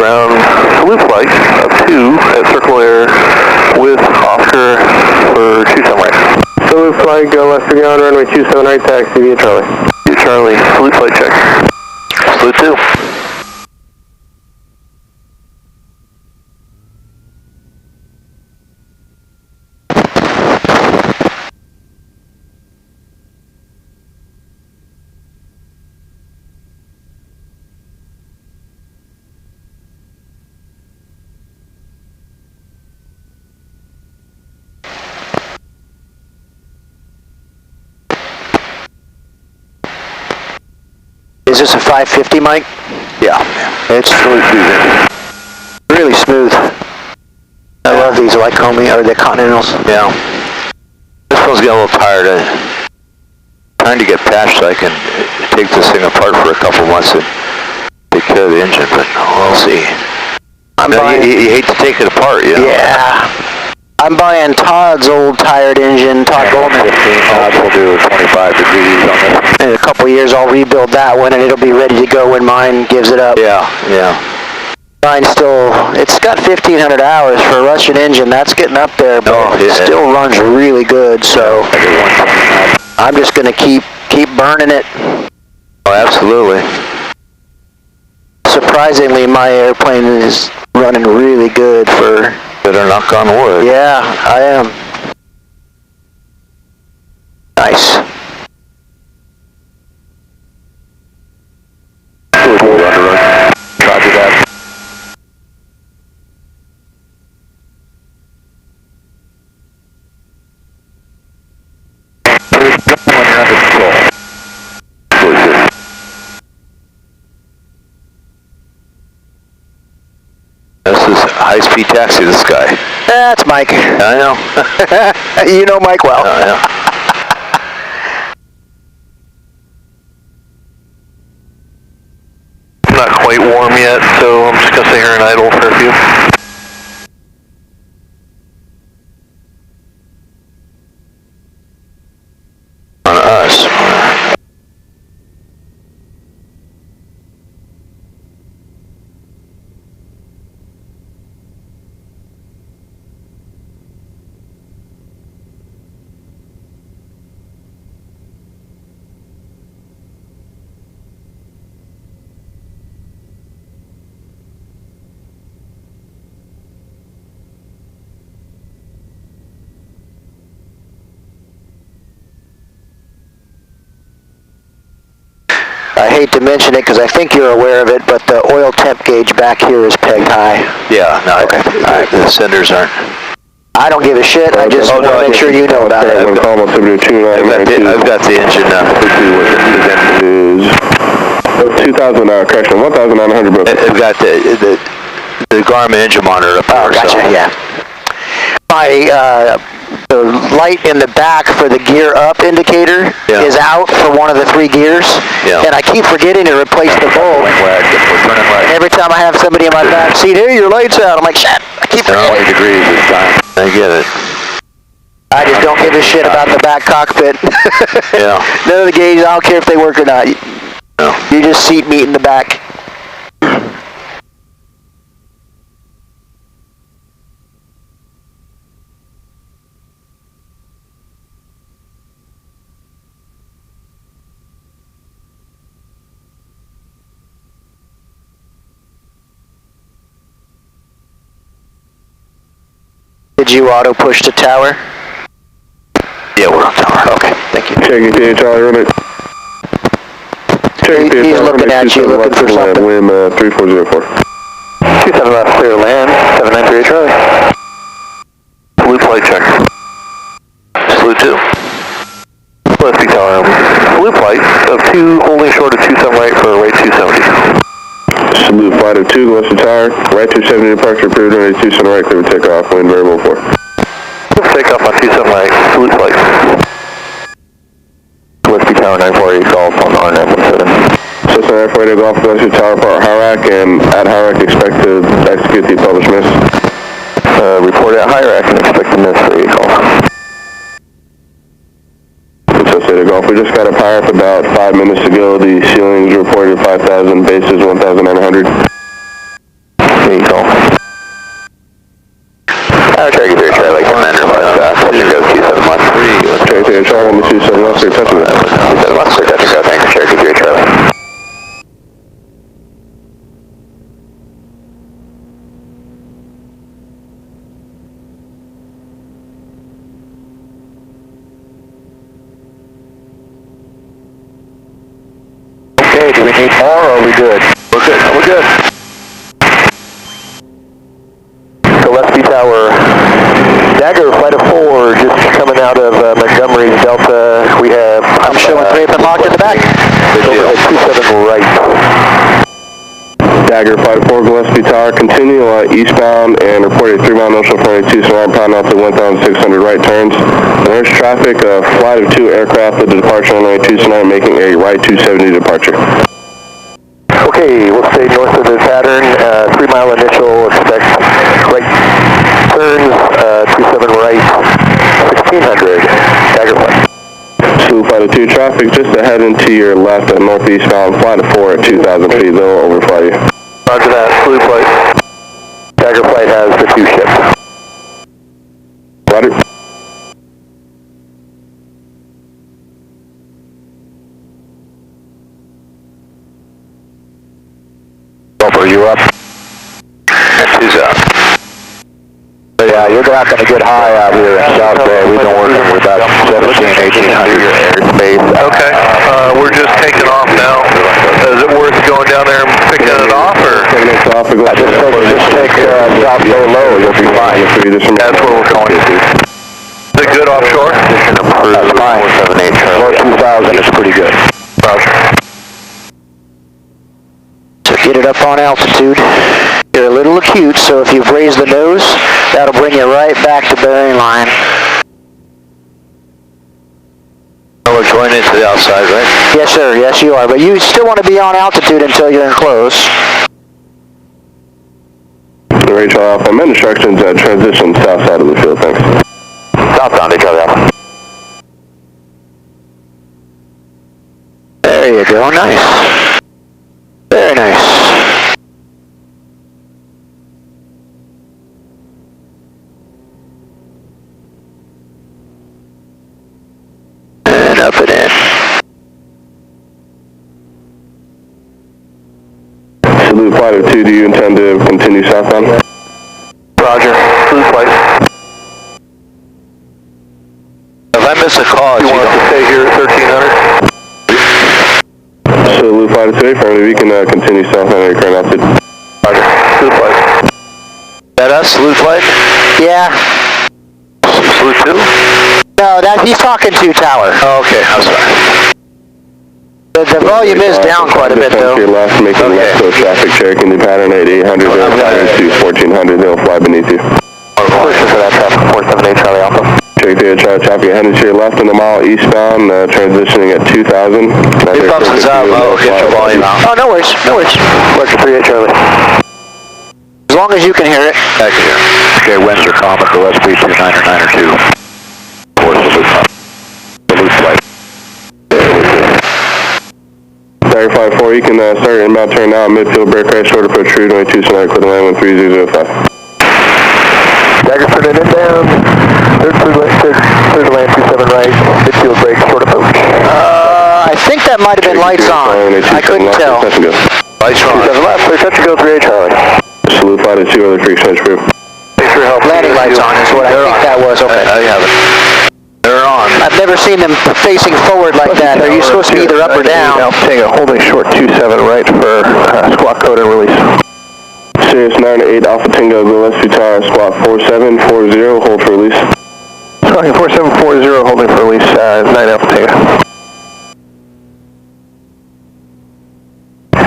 ground salute flight of 2 at circle air with Oscar for 27 right. Salute flight, go left to ground, runway 27 right, taxi via Charlie. Via Charlie, salute flight check. Salute 2. Is this a 550, Mike? Yeah, it's really smooth. Really smooth. I love these Lycoming, or the Continentals. Yeah. This one's getting a little tired. Trying to get patched so I can take this thing apart for a couple months and take care of the engine, but we'll see. You hate to take it apart, you know? Yeah. I'm buying Todd's old tired engine, Todd Goldman. 15 knots will do 25 degrees on this. In a couple years, I'll rebuild that one, and it'll be ready to go when mine gives it up. Yeah, yeah. Mine's still, it's got 1,500 hours for a Russian engine. That's getting up there, but it still runs really good, so I'm just going to keep burning it. Oh, absolutely. Surprisingly, my airplane is running really good for... Better knock on wood. Yeah, I am. Nice. Roger that. When you're under control. This is high-speed taxi, this guy. That's Mike. I know. You know Mike well. Yeah. Not quite warm yet, so I'm just going to stay here and idle for a few. On us. I hate to mention it because I think you're aware of it, but the oil temp gauge back here is pegged high. Yeah, no, Okay. The senders aren't. I don't give a shit. I just want to make sure you know about it. I've got the engine now. Is 2,000, correction, 1,900 bucks. I've got the Garmin engine monitor up there. Oh, gotcha, so. yeah. My, the light in the back for the gear up indicator is out for one of the 3 gears, and I keep forgetting to replace the bulb. Every time I have somebody in my back seat, hey, your light's out. I'm like, shit, I keep forgetting. 20 degrees this time. I get it. I just don't give a shit about the back cockpit. Yeah. None of the gauges, I don't care if they work or not. No. You just seat meat in the back. Did you auto push to tower? Yeah, we're on tower. Okay, thank you. Checking Charlie, run it. He's looking at you, looking for something. Wind 3404. 27 left, clear land, 793 Charlie. Salute flight check. Salute 2. Let's be tower. Salute flight of 2, holding short of 27 right for right 270. Salute flight of 2, Gillespie Tower, right 270 departure approved, runway 27 right, clear to take off, wind variable 4. Let's take off on 27 right, salute flight. Gillespie Tower 948 Golf on R917. Cessna 948 Golf, Gillespie Tower, Part Hyrac, and at Hyrac expect to execute the published miss. Report at Hyrac and expect to miss for 8 Golf. Associated Golf, we just got up higher up about 5 minutes ago. The ceilings reported 5,000, bases 1,900. Okay, do we need more or are we good? We're good. We're good. Gillespie Tower. Dagger, flight of 4, just coming out of Montgomery's Delta. We have... I'm showing 3 up and locked in the back. Good deal. 27 right. Dagger, flight of 4, Gillespie Tower, continue eastbound and reported 3-mile notional for 2 surround pound out to 1,600 right turns. There's traffic, flight of 2 aircraft at the departure on 92 tonight, making a right 270 departure. Okay, we'll stay north of the pattern, 3-mile initial, expect right turns, 27 right, 1600, Dagger flight. Salute flight of 2, traffic just ahead and to your left at northeastbound, flight of 4 at 2,000 feet, they'll overfly you. Roger that, salute flight. Dagger flight has the 2 ships. Roger. Over, you up? And 2's up. Yeah, you're not going to get high out here in South Bay. We've been working with about 1700, 1800 airspace. Okay, we're just taking off now. Is it worth going down there and picking it off, or? Just take South Bay low, you'll be fine. That's where we're going. Is it good offshore? That's fine. 478 Charlie. 2000 is pretty good. Roger. So get it up on altitude. You're a little acute, so if you've raised the nose, that'll bring you right back to bearing line. We're going into the outside, right? Yes, sir. Yes, you are. But you still want to be on altitude until you're in close. Rachel Alpha, I'm in instructions transition south side of the field, thanks. Southbound, Charlie Alpha. There you go. Nice. Very nice. And up and in. Salute flight of 2, do you intend to continue southbound? Roger. Salute flight. If I miss a call, you want us to stay here at 1300? Salute flight of 2, affirmative, you can continue southbound at your current altitude. Roger. Salute flight. That us? Salute flight? Yeah. Salute 2? No, he's talking to tower. Oh, okay. I'm sorry. The volume is down quite a bit, though. To your left, making left coast traffic, Cherokee New pattern at 800, they'll fly into 1400, they'll fly beneath you. Listen for that traffic, 478 Charlie Alpha. Cherokee traffic heading to your left in the mile eastbound, transitioning at 2000. It bumps us up, get your volume out. Oh, no worries, no worries. Roger 38 Charlie. As long as you can hear it. I can hear. Okay, Windsor Comet, Gillespie 2992. Salute flight. Dagger 5-4, you can start your inbound turn now, midfield brake right, short approach route, 22 tonight, clear to land 13005. Dagger turn it inbound, third to land 27 right, midfield brake, short approach. I think that might have been lights on. I couldn't tell. Lights on. 27 left, clear touch and go 38 Charlie. Salute flight of 2, other creek Central Group. Thanks for your help. Landing lights on is what I think that was. Okay. I have it. They're on. I've never seen them facing forward like that. Are you supposed to be either up or down? Alpha holding short 27 right for squawk code and release. Sirius 9-8 Alpha Tango, Gillespie Tower, squawk 4740, hold for release. Squawk 4740, holding for release, 9 Alpha Tango.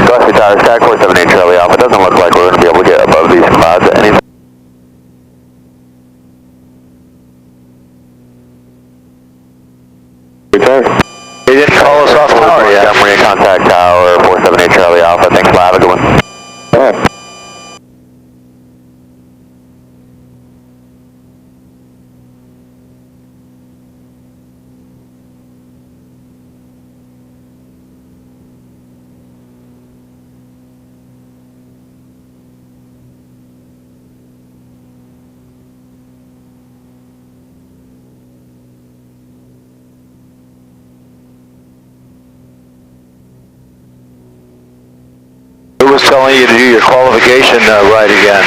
Gillespie Tower, stack 478 Charlie Alpha. Doesn't look like we're going to be able to get above these clouds at any. They didn't call us off tower yet. Montgomery contact tower 478 Charlie Alpha. Thanks, have a good one. Alright. Was telling you to do your qualification right again.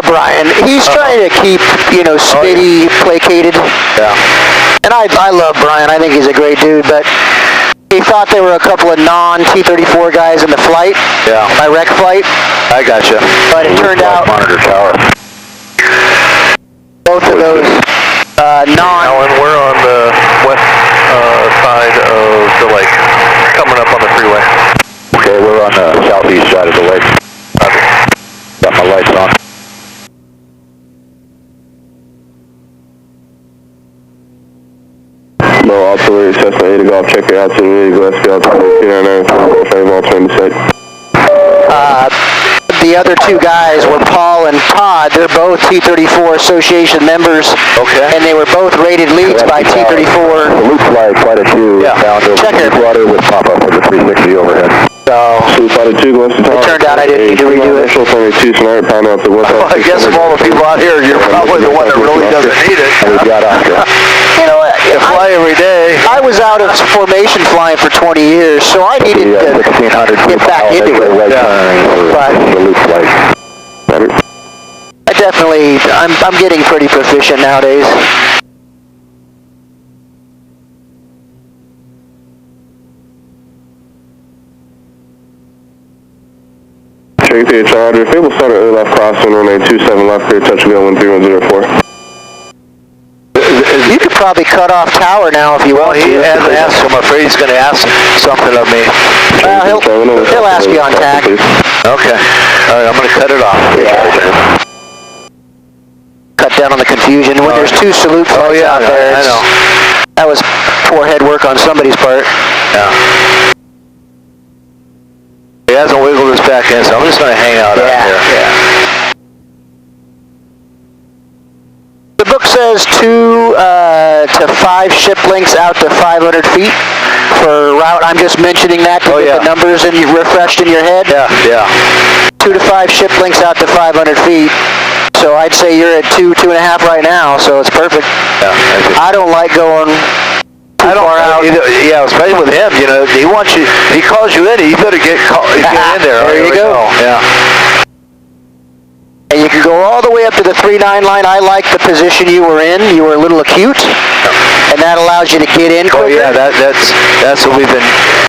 Brian, he's trying to keep, steady, placated. Yeah. And I love Brian. I think he's a great dude, but He thought there were a couple of non-T-34 guys in the flight. Yeah. My rec flight. I gotcha. But it turned out monitor tower. both of those Alan, we're on the west side of the lake, coming up on the freeway. Okay, we're on the southeast side of the lake. Got my lights on. No, auxiliary Cessna 8 to Golf, check your altitude, go SPL 299, frame all turn to set. The other two guys were Paul and Todd. They're both T-34 Association members. Okay. And they were both rated leads by T-34. The loop flight, flight of 2, found over water with Papa for the 360 overhead. So, flight of 2, go to it turned out I didn't need to redo it. I guess of all the people out here, you're probably the one that really doesn't need it. We got Oscar. You know what? You fly every day. I was out of formation flying for 20 years, so I needed to get back into it. But I definitely, I'm getting pretty proficient nowadays. Check the Charger. If able to start at early left crossing, runway 27 left, clear touch and go 13104. You could probably cut off tower now if you want to. He hasn't asked, so I'm afraid he's going to ask something of me. He'll ask you on tack. Okay. All right, I'm going to cut it off. Yeah. Cut down on the confusion. When there's two salute flights out there, I know. That was poor head work on somebody's part. Yeah. He hasn't wiggled his back in, so I'm just going to hang out out here. Yeah. The book says 2 to 5 ship lengths out to 500 feet for route. I'm just mentioning that to get the numbers and refreshed in your head. Yeah. 2 to 5 ship lengths out to 500 feet. So I'd say you're at 2.5 right now, so it's perfect. Yeah. I don't like going too far out. Yeah, especially with him, you know, he wants you, if he calls you in, you better get in there. There you go. Yeah. And you can go all the way up to the 39 line. I like the position you were in. You were a little acute, and that allows you to get in quicker. Oh yeah, that's what we've been.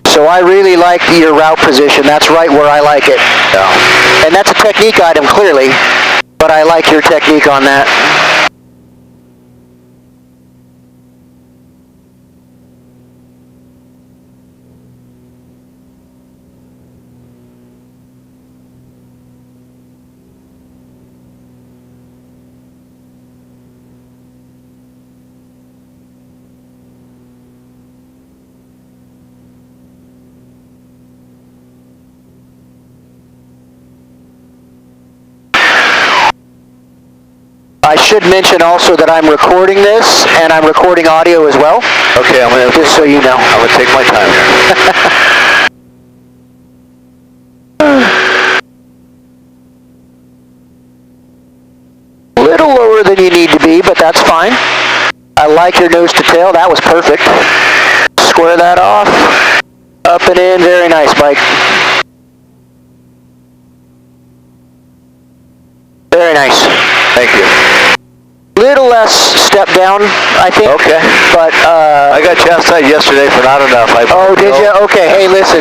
So I really like your route position. That's right where I like it. Yeah. And that's a technique item, clearly, but I like your technique on that. I should mention also that I'm recording this, and I'm recording audio as well. Okay, just so you know. I'm going to take my time here. Little lower than you need to be, but that's fine. I like your nose to tail. That was perfect. Square that off. Up and in. Very nice, Mike. Very nice. Thank you. Little less step down, I think. Okay. But I got chastised yesterday for not enough. Oh, did you? Okay. Hey, listen.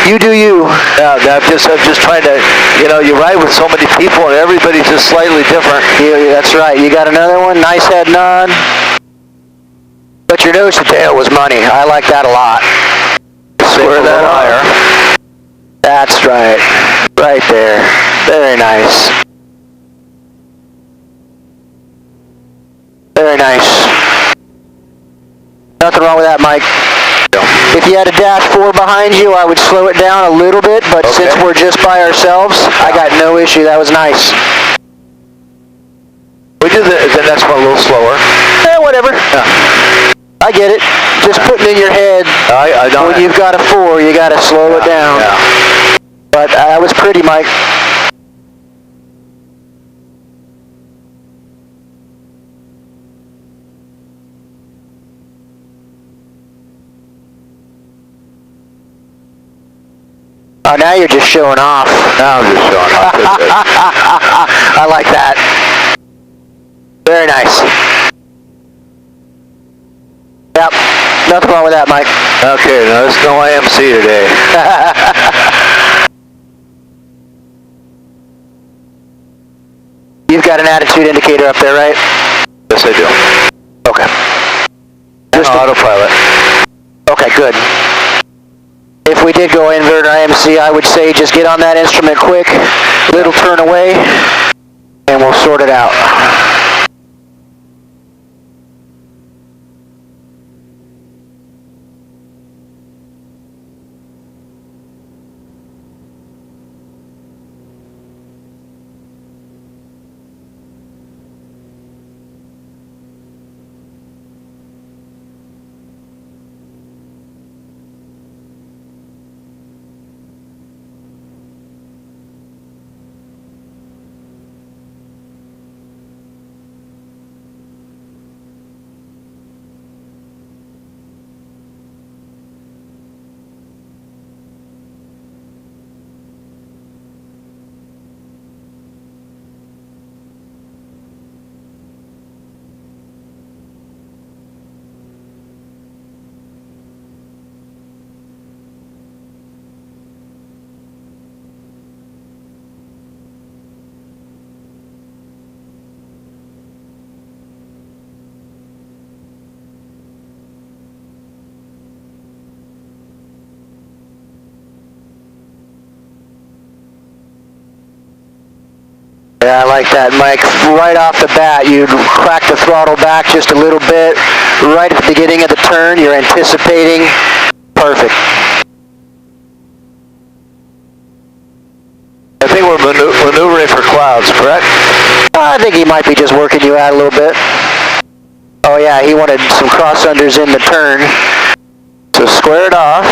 You do you. Yeah, I'm just trying to, you know, you ride with so many people and everybody's just slightly different. Yeah, that's right. You got another one. Nice head nod. But your nose to tail was money. I like that a lot. Square that higher. That's right. Right there. Very nice. Very nice. Nothing wrong with that, Mike. If you had a dash 4 behind you, I would slow it down a little bit, but since we're just by ourselves, I got no issue. That was nice. We do the next one a little slower. Whatever. Yeah. I get it. Just putting in your head, when you've got a 4, you got to slow it down. Yeah. But that was pretty, Mike. Oh, now you're just showing off. Now I'm just showing off. I like that. Very nice. Yep. Nothing wrong with that, Mike. Okay, no, there's no IMC today. You've got an attitude indicator up there, right? Yes, I do. Okay. Just autopilot. Okay, good. If we did go invert IMC, I would say just get on that instrument quick, little turn away, and we'll sort it out. Yeah, I like that, Mike. Right off the bat, you'd crack the throttle back just a little bit. Right at the beginning of the turn, you're anticipating. Perfect. I think we're maneuvering for clouds, correct? I think he might be just working you out a little bit. Oh yeah, he wanted some cross-unders in the turn. So square it off.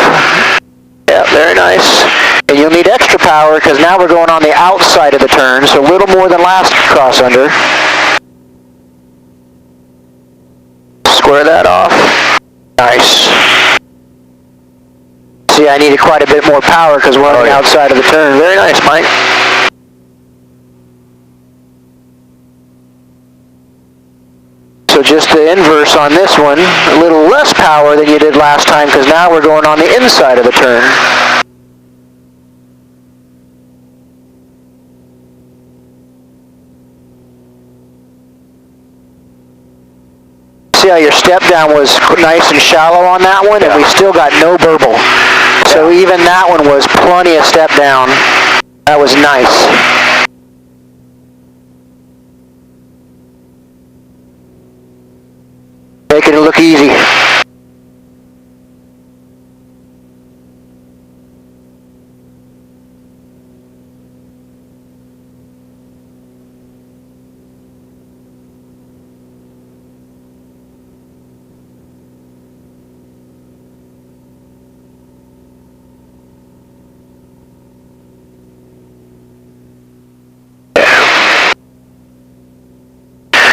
Yeah, very nice. And you'll need extra power because now we're going on the outside of the turn, so a little more than last cross-under. Square that off. Nice. See, I needed quite a bit more power because we're on the outside of the turn. Very nice, Mike. So just the inverse on this one, a little less power than you did last time because now we're going on the inside of the turn. See how your step down was nice and shallow on that one, and we still got no burble. So even that one was plenty of step down. That was nice. Making it look easy.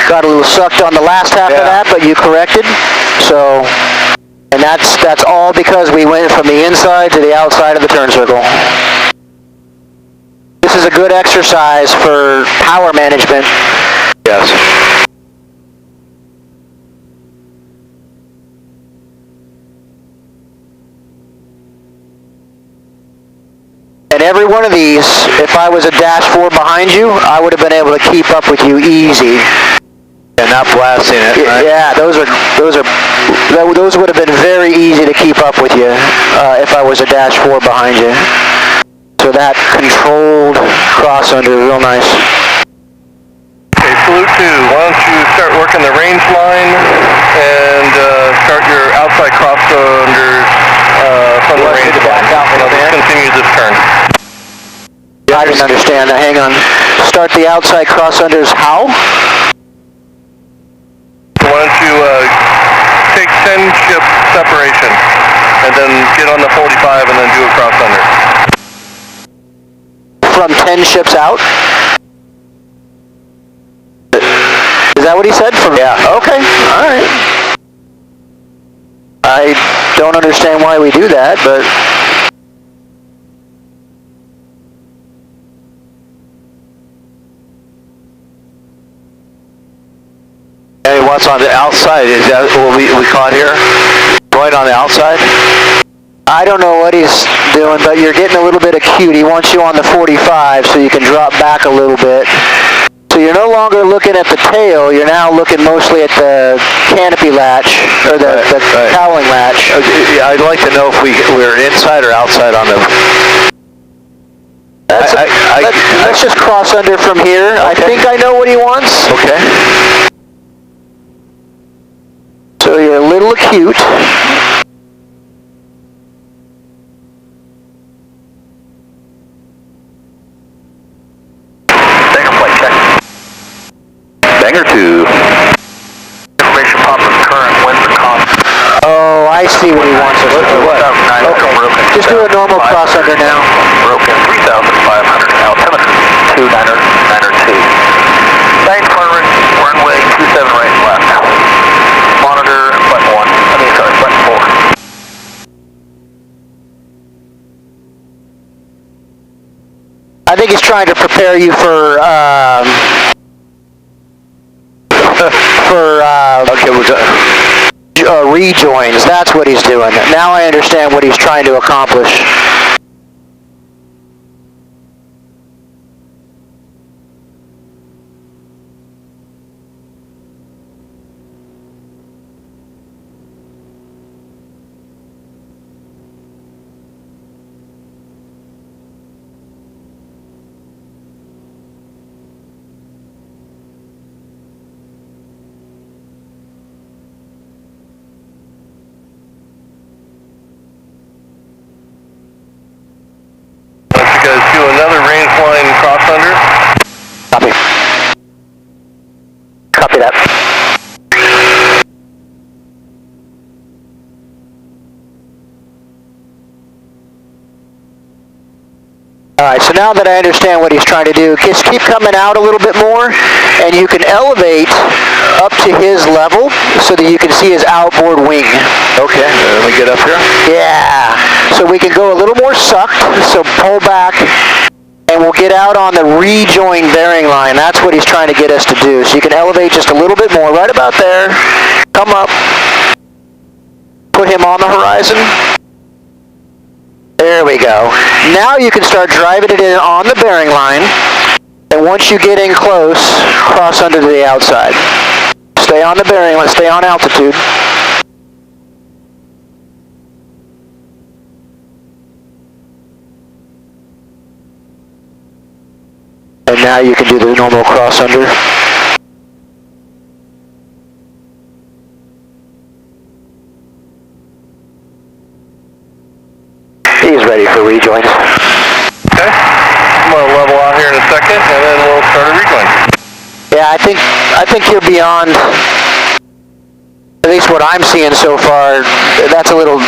Got a little sucked on the last half of that, but you corrected. So, and that's all because we went from the inside to the outside of the turn circle. This is a good exercise for power management. Yes. And every one of these, if I was a dash 4 behind you, I would have been able to keep up with you easy. And not blasting it, right? Yeah, those would have been very easy to keep up with you if I was a dash 4 behind you. So that controlled cross under, real nice. Okay, Salute 2, why don't you start working the range line and start your outside cross under from the range line. Let's continue this turn. I didn't understand that. Hang on. Start the outside cross unders how? Why don't you take 10 ship separation and then get on the 45 and then do a cross under. From 10 ships out? Is that what he said? Yeah. Okay. All right. I don't understand why we do that, but... Hey, what's on the outside? Is that what we caught here? join on the outside? I don't know what he's doing, but you're getting a little bit acute. He wants you on the 45 so you can drop back a little bit. So you're no longer looking at the tail, you're now looking mostly at the canopy latch, or the cowling latch. Yeah, I'd like to know if we're inside or outside on the... Let's just cross under from here. Okay. I think I know what he wants. Okay. So you're a little acute. Banger 2. Information pop of current winds and comps. Oh, I see what he wants us to do. Okay. Just do a normal cross under now. Broken 3,500, altimeter 2992. Bank clearance, runway 27 right and left. Monitor button 1, button 4. I think he's trying to prepare you for rejoins. That's what he's doing. Now I understand what he's trying to accomplish. Do another range line cross under. Copy. Copy that. Alright, so now that I understand what he's trying to do, just keep coming out a little bit more, and you can elevate up to his level so that you can see his outboard wing. Okay, let me get up here. Yeah, so we can go a little more sucked, so pull back, and we'll get out on the rejoin bearing line. That's what he's trying to get us to do. So you can elevate just a little bit more, right about there, come up, put him on the horizon. There we go. Now you can start driving it in on the bearing line, and once you get in close, cross under to the outside. Stay on the bearing line, stay on altitude. And now you can do the normal cross under. He's ready for rejoins. Okay. I'm going to level out here in a second, and then we'll start a rejoin. Yeah, I think you're beyond, at least what I'm seeing so far, that's a little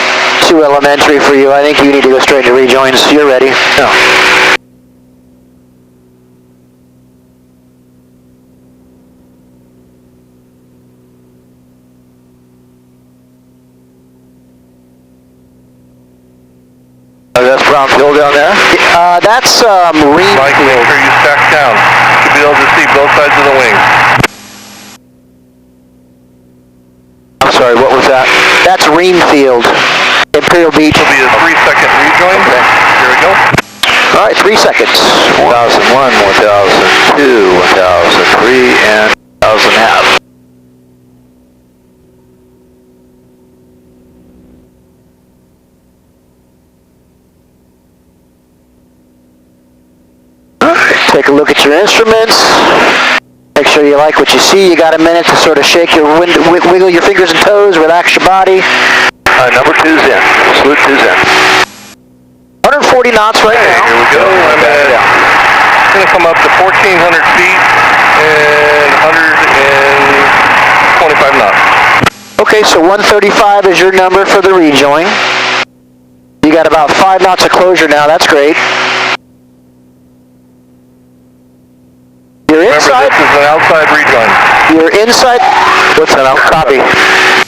too elementary for you. I think you need to go straight to rejoins. You're ready. No. That's brown fuel down there? That's ream Mike, make sure you stack down to be able to see both sides of the wing. I'm sorry, what was that? That's ream field, Imperial Beach. This will be a 3-second rejoin. Okay. Here we go. All right, 3 seconds. 1001, 1002, 1003, and 1000.5. Take a look at your instruments. Make sure you like what you see. You got a minute to sort of shake your wiggle your fingers and toes, relax your body. Number 2's in. Salute 2's in. 140 knots right now. Here we go. I'm going to come up to 1,400 feet and 125 knots. Okay, so 135 is your number for the rejoin. You got about 5 knots of closure now. That's great. You're inside. Remember, this is an outside rejoin. You're inside. What's that? I'll copy.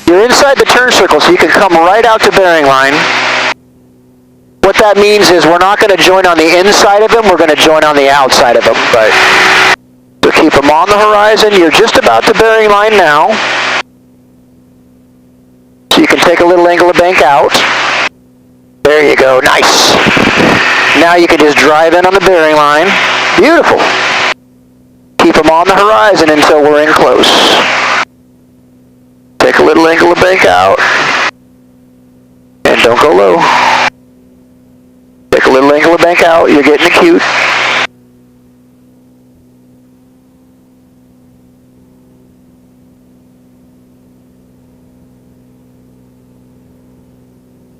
You're inside the turn circle, so you can come right out to bearing line. What that means is we're not going to join on the inside of him. We're going to join on the outside of him. Right. So keep him on the horizon. You're just about to bearing line now. So So you can take a little angle of bank out. There you go, nice. Now you can just drive in on the bearing line. Beautiful. Keep them on the horizon until we're in close. Take a little angle of bank out. And don't go low. Take a little angle of bank out, you're getting acute.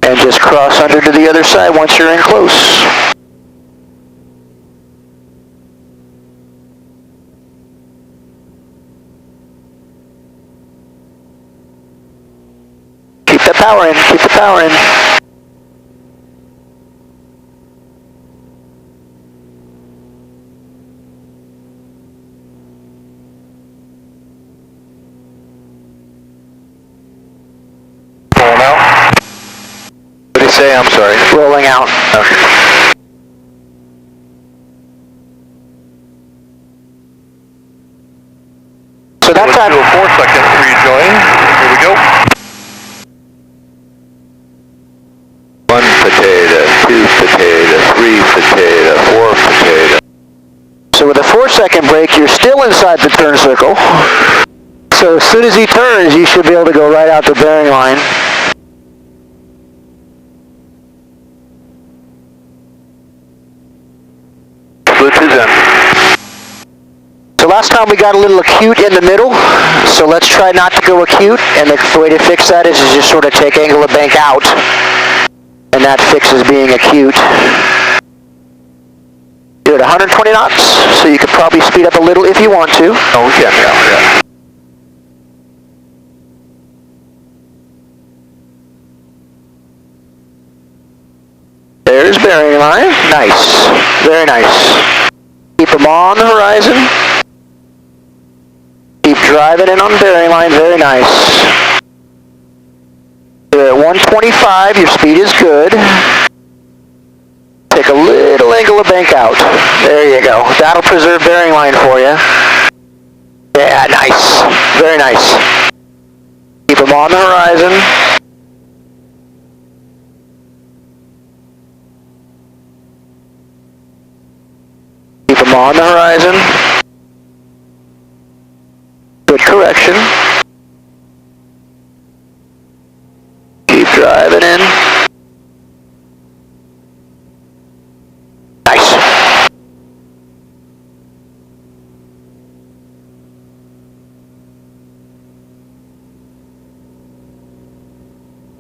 And just cross under to the other side once you're in close. Keep the power in, keep the power in. Rolling out. What did he say? I'm sorry. Rolling out. Okay. So that Let's time, do a 4-second rejoin. Here we go. 1 potato, 2 potato, 3 potato, 4 potato. so with a 4-second break, you're still inside the turn circle. So as soon as he turns, you should be able to go right out the bearing line. Bluetooth in. So last time we got a little acute in the middle, so let's try not to go acute, and the way to fix that is just sort of take angle of bank out, and that fixes being acute. You're at 120 knots, so you could probably speed up a little if you want to. Oh, we can, yeah. There's bearing line. Nice. Very nice. Keep them on the horizon. Keep driving in on bearing line. Very nice. You're at 125. Your speed is good. Take a little angle of bank out. There you go. That'll preserve bearing line for you. Yeah, nice. Very nice. Keep them on the horizon. Keep them on the horizon. Good correction. Keep driving in. Nice.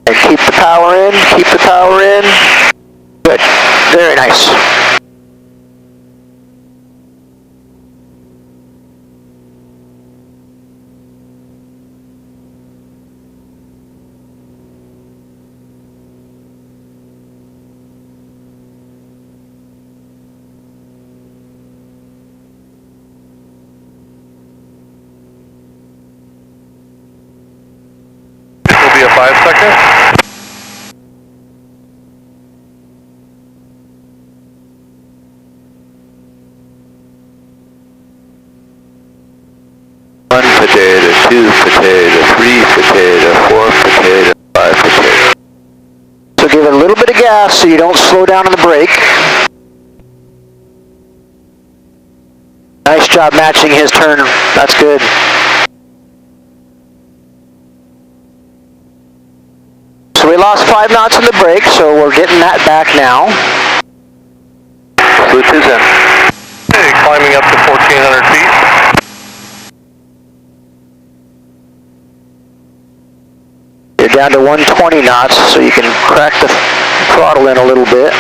And keep the power in, keep the power in. Good. Very nice. Be a 5-second. One potato, 2 potato, 3 potato, 4 potato, 5 potato. So give it a little bit of gas so you don't slow down on the brake. Nice job matching his turn. That's good. So we lost 5 knots in the brake, so we're getting that back now. Bluetooth in. Okay, climbing up to 1,400 feet. You're down to 120 knots, so you can crack the throttle in a little bit.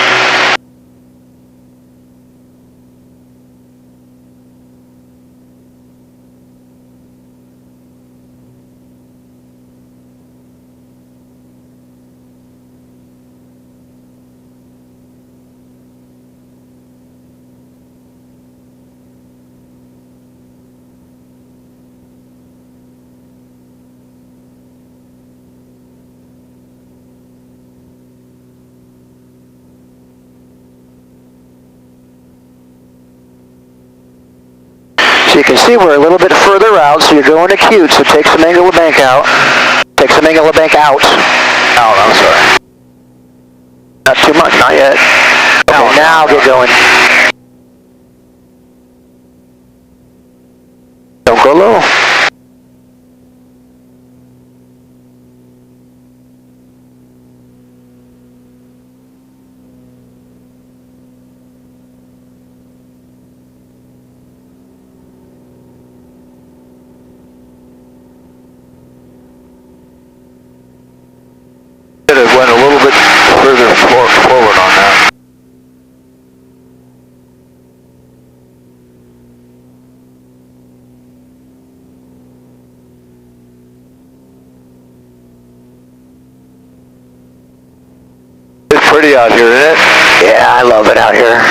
So you can see we're a little bit further out, so you're going acute, so take some angle of bank out. Take some angle of bank out. Out, I'm sorry. Not too much, not yet. Okay, now get going. Don't go low. It went a little bit further forward on that. It's pretty out here, isn't it? Yeah, I love it out here.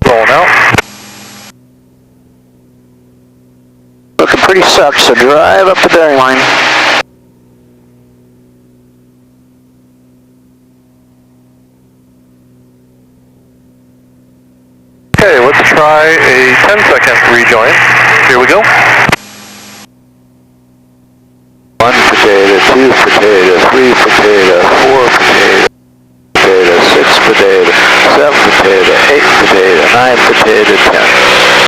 Rolling out. Looking pretty sucked, so drive up the bearing line. Okay, let's try a 10-second rejoin. Here we go. 1 potato, 2 potato, 3 potato, 4 potato, 6 potato, 7 potato, 8 potato, 9 potato, 10.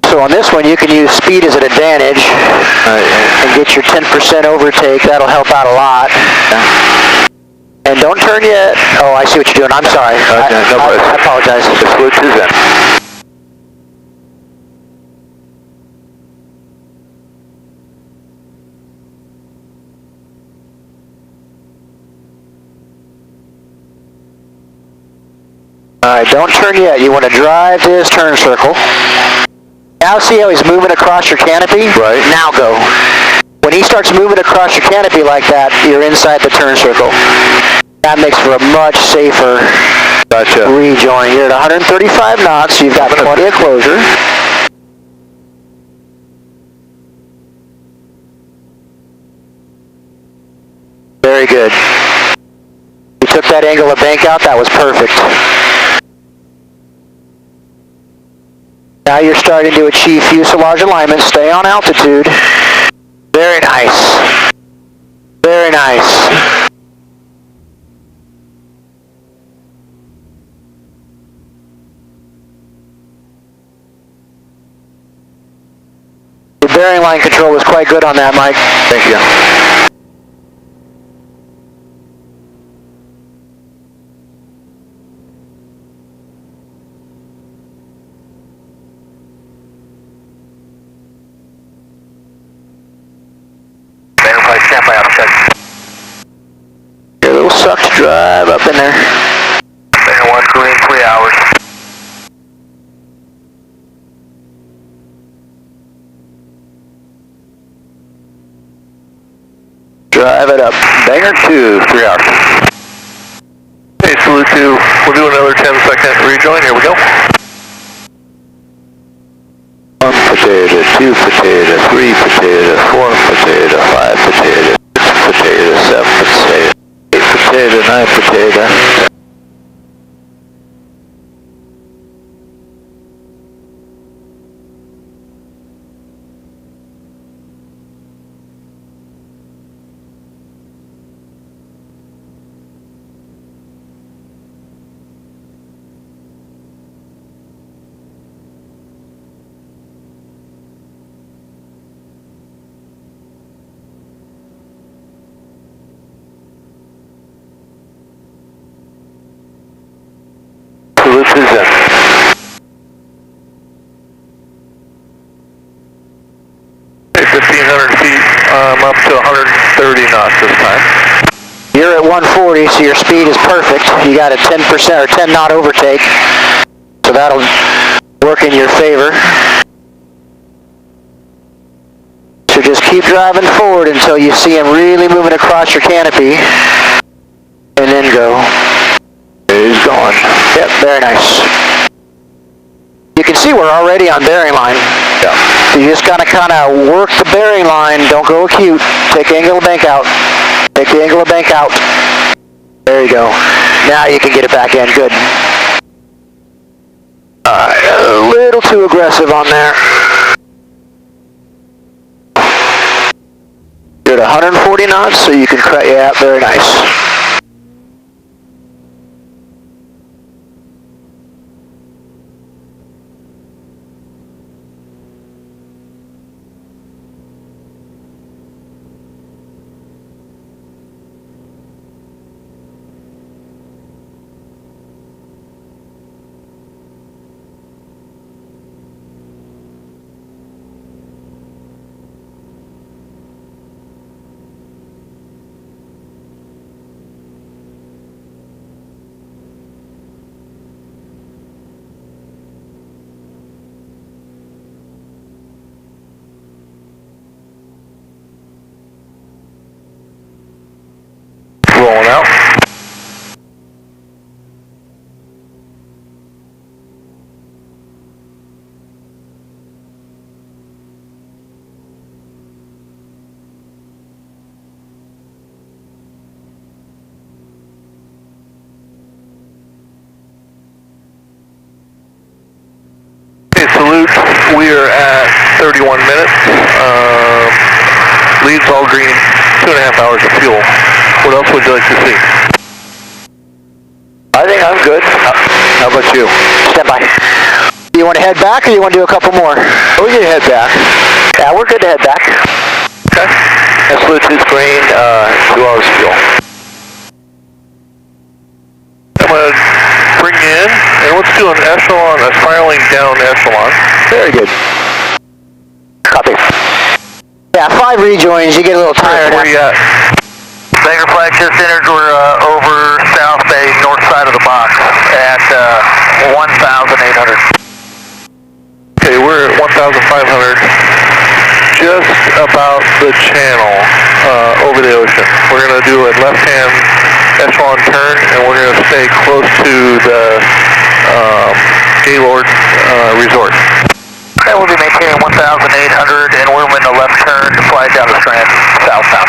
So on this one, you can use speed as an advantage and get your 10% overtake. That'll help out a lot. And don't turn yet. Oh, I see what you're doing. I'm sorry. I apologize. The switch is in. Alright, don't turn yet. You want to drive this turn circle. Now see how he's moving across your canopy? Right. Now go. When he starts moving across your canopy like that, you're inside the turn circle. That makes for a much safer rejoin. You're at 135 knots, so you've got plenty of closure. Very good. You took that angle of bank out, that was perfect. Now you're starting to achieve fuselage alignment. Stay on altitude. Very nice. Very nice. Your bearing line control was quite good on that, Mike. Thank you. Standby out check. Your little sucks drive up in there. Band 1 crew in 3 hours. Drive it up. Banger 2, 3 hours. Okay, salute 2. We'll do another 10-second rejoin. Here we go. 1 potato, 2 potato, 3 potato, 4 potato, 5 potato, 6 potato, 7 potato, 8 potato, 9 potato. Salute is in. Okay, 1,500 feet, up to 130 knots this time. You're at 140, so your speed is perfect. You got a 10% or 10 knot overtake, so that'll work in your favor. So just keep driving forward until you see him really moving across your canopy. And then go. He's gone. Yep, very nice. You can see we're already on bearing line. Yeah. You just gotta kind of work the bearing line. Don't go acute. Take the angle of bank out. Take the angle of bank out. There you go. Now you can get it back in. Good. A little too aggressive on there. You're at 140 knots, so you can cut. Yeah, very nice. Rolling out. Okay, salute. We are at 31 minutes. Leads all green. 2.5 hours of fuel. What else would you like to see? I think I'm good. How about you? Stand by. You want to head back, or you want to do a couple more? Oh, we can head back. Yeah, we're good to head back. Okay. And salute is green. 2 hours of fuel. I'm going to bring you in, and let's do an echelon, a spiraling down echelon. Very good. Copy. Yeah, 5 rejoins, you get a little tired. Where you at? Banger flag just entered. We're over South Bay, north side of the box at 1,800. Okay, we're at 1,500. Just about the channel over the ocean. We're going to do a left-hand echelon turn, and we're going to stay close to the Gaylord Resort. Okay, we'll be maintaining 1,800, and we're in the left turn to fly down the Strand, southbound.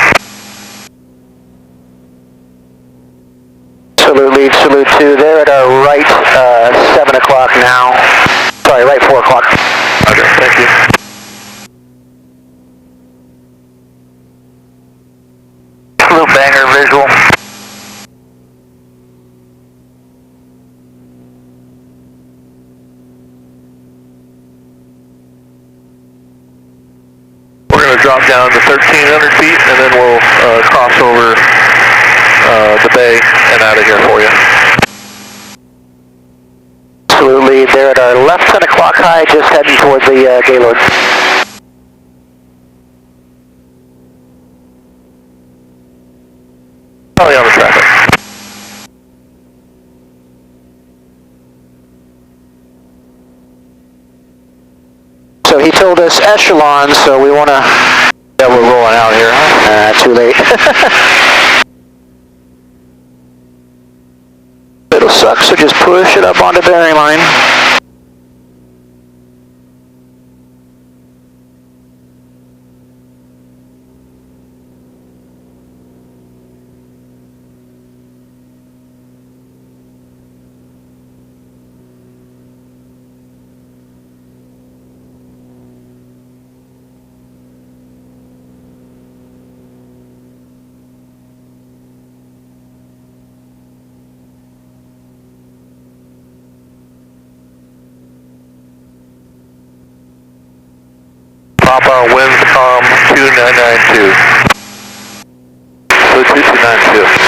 Salute lead, salute 2. They're at our right 7 o'clock now. Sorry, right 4 o'clock. Okay, thank you. Salute banger visual. We're going to drop down to 1,300 feet, and then we'll cross over the bay and out of here for you. Salute lead, they're at our left 10 o'clock high, just heading towards the Gaylord. Probably on the traffic. So he told us echelon, so we want to... Yeah, we're rolling out here, huh? Too late. It'll suck, so just push it up onto bearing line. Papa Windscom 2992. So 2292.